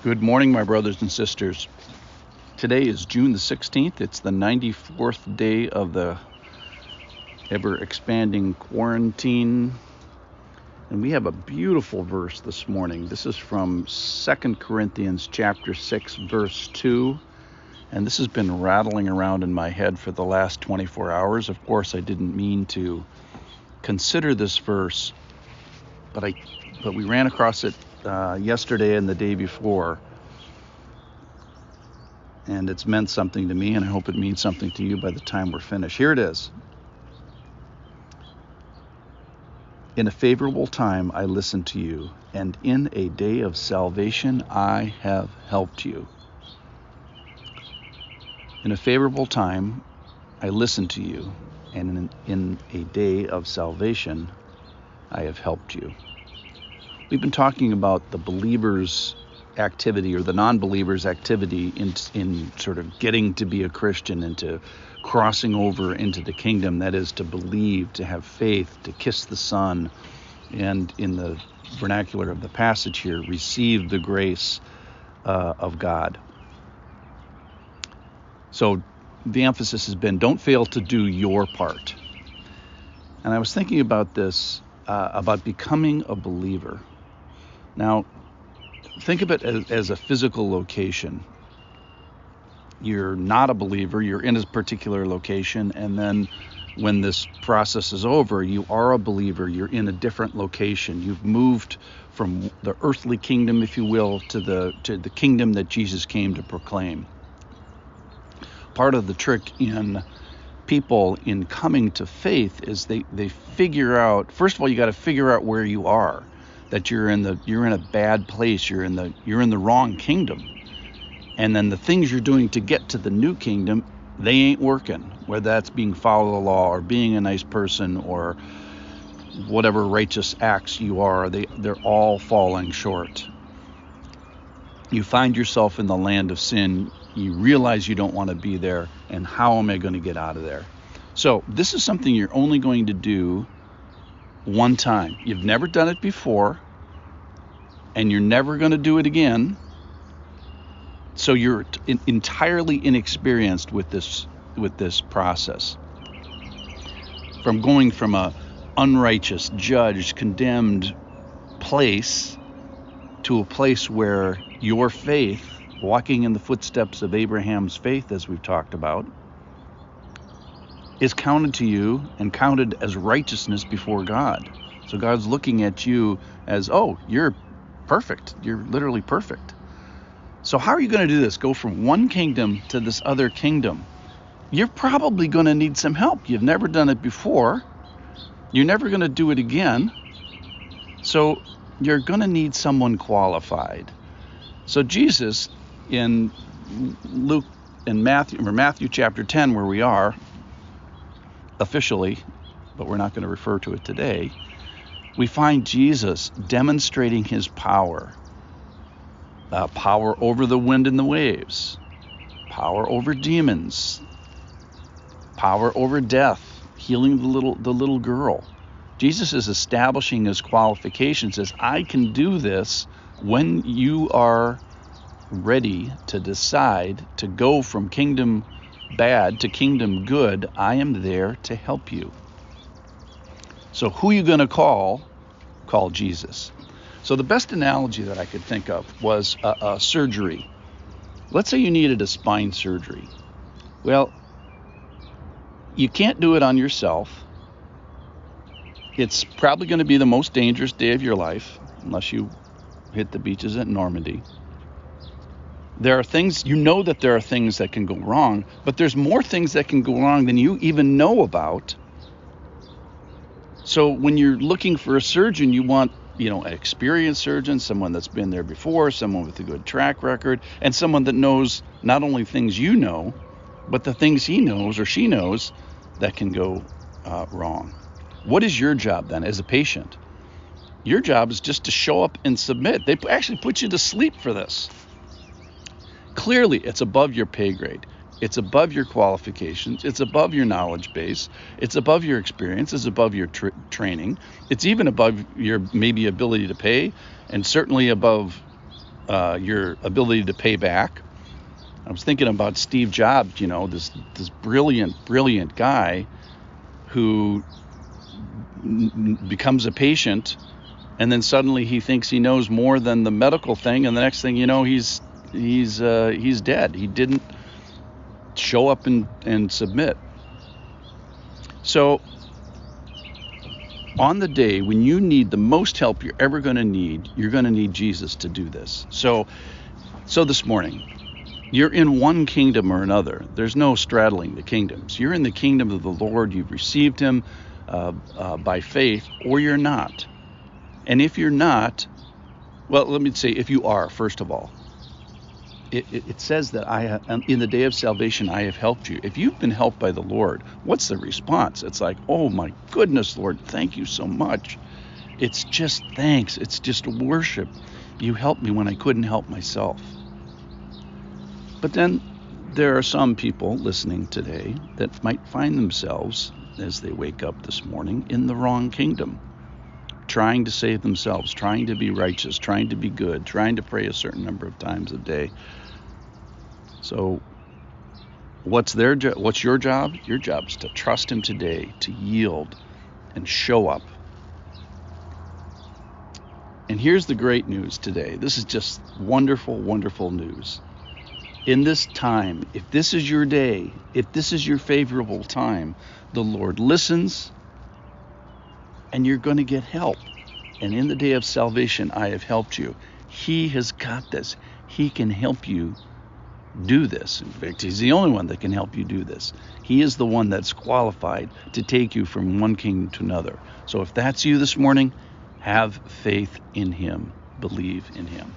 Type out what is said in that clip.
Good morning, my brothers and sisters. Today is June the 16th. It's the 94th day of the ever-expanding quarantine. And we have a beautiful verse this morning. This is from 2 Corinthians chapter 6, verse 2. And this has been rattling around in my head for the last 24 hours. Of course, I didn't mean to consider this verse, but we ran across it yesterday and the day before, and it's meant something to me, and I hope it means something to you by the time we're finished. Here it is. In a favorable time I listened to you, and in a day of salvation I have helped you. In a favorable time I listened to you, and in a day of salvation I have helped you. We've been talking about the believer's activity or the non-believer's activity in sort of getting to be a Christian and to crossing over into the kingdom. That is, to believe, to have faith, to kiss the Son, and in the vernacular of the passage here, receive the grace of God. So the emphasis has been, don't fail to do your part. And I was thinking about this, about becoming a believer. Now, think of it as a physical location. You're not a believer, you're in a particular location, and then when this process is over, you are a believer, you're in a different location. You've moved from the earthly kingdom, if you will, to the kingdom that Jesus came to proclaim. Part of the trick in people in coming to faith is they figure out, first of all, you got to figure out where you are. That you're in a bad place, you're in the wrong kingdom. And then the things you're doing to get to the new kingdom, they ain't working. Whether that's being follow the law or being a nice person or whatever righteous acts you are, they're all falling short. You find yourself in the land of sin, you realize you don't want to be there, and how am I going to get out of there? So this is something you're only going to do one time. You've never done it before, and you're never going to do it again. So you're entirely inexperienced with this process. From going from a unrighteous, judged, condemned place to a place where your faith, walking in the footsteps of Abraham's faith, as we've talked about, is counted to you and counted as righteousness before God. So God's looking at you as, oh, you're perfect. You're literally perfect. So how are you going to do this? Go from one kingdom to this other kingdom? You're probably going to need some help. You've never done it before. You're never going to do it again. So you're going to need someone qualified. So Jesus in Matthew chapter 10, where we are, officially, but we're not going to refer to it today, we find Jesus demonstrating his power. Power over the wind and the waves, power over demons, power over death, healing the little girl. Jesus is establishing his qualifications as, I can do this when you are ready to decide to go from kingdom bad to kingdom good. I am there to help you. So who are you going to call? Call Jesus. So the best analogy that I could think of was a surgery. Let's say you needed a spine surgery. Well, you can't do it on yourself. It's probably going to be the most dangerous day of your life, unless you hit the beaches at Normandy. There are things, that there are things that can go wrong, but there's more things that can go wrong than you even know about. So when you're looking for a surgeon, you want, an experienced surgeon, someone that's been there before, someone with a good track record, and someone that knows not only things you know, but the things he knows or she knows that can go wrong. What is your job then as a patient? Your job is just to show up and submit. They actually put you to sleep for this. Clearly, it's above your pay grade. It's above your qualifications. It's above your knowledge base. It's above your experience. It's above your training. It's even above your maybe ability to pay, and certainly above your ability to pay back. I was thinking about Steve Jobs, this brilliant guy who becomes a patient, and then suddenly he thinks he knows more than the medical thing, and the next thing you know, he's dead. He didn't show up and submit. So on the day when you need the most help you're ever going to need, you're going to need Jesus to do this. So this morning, you're in one kingdom or another. There's no straddling the kingdoms. You're in the kingdom of the Lord. You've received him by faith, or you're not. And if you're not, well, let me say, if you are, first of all, it says that in the day of salvation, I have helped you. If you've been helped by the Lord, what's the response? It's like, oh my goodness, Lord, thank you so much. It's just thanks. It's just worship. You helped me when I couldn't help myself. But then there are some people listening today that might find themselves, as they wake up this morning, in the wrong kingdom, trying to save themselves, trying to be righteous, trying to be good, trying to pray a certain number of times a day. So what's your job? Your job is to trust him today, to yield and show up. And here's the great news today. This is just wonderful, wonderful news. In this time, if this is your day, if this is your favorable time, the Lord listens and you're going to get help. And in the day of salvation, I have helped you. He has got this. He can help you do this. In fact, he's the only one that can help you do this. He is the one that's qualified to take you from one kingdom to another. So if that's you this morning, have faith in him. Believe in him.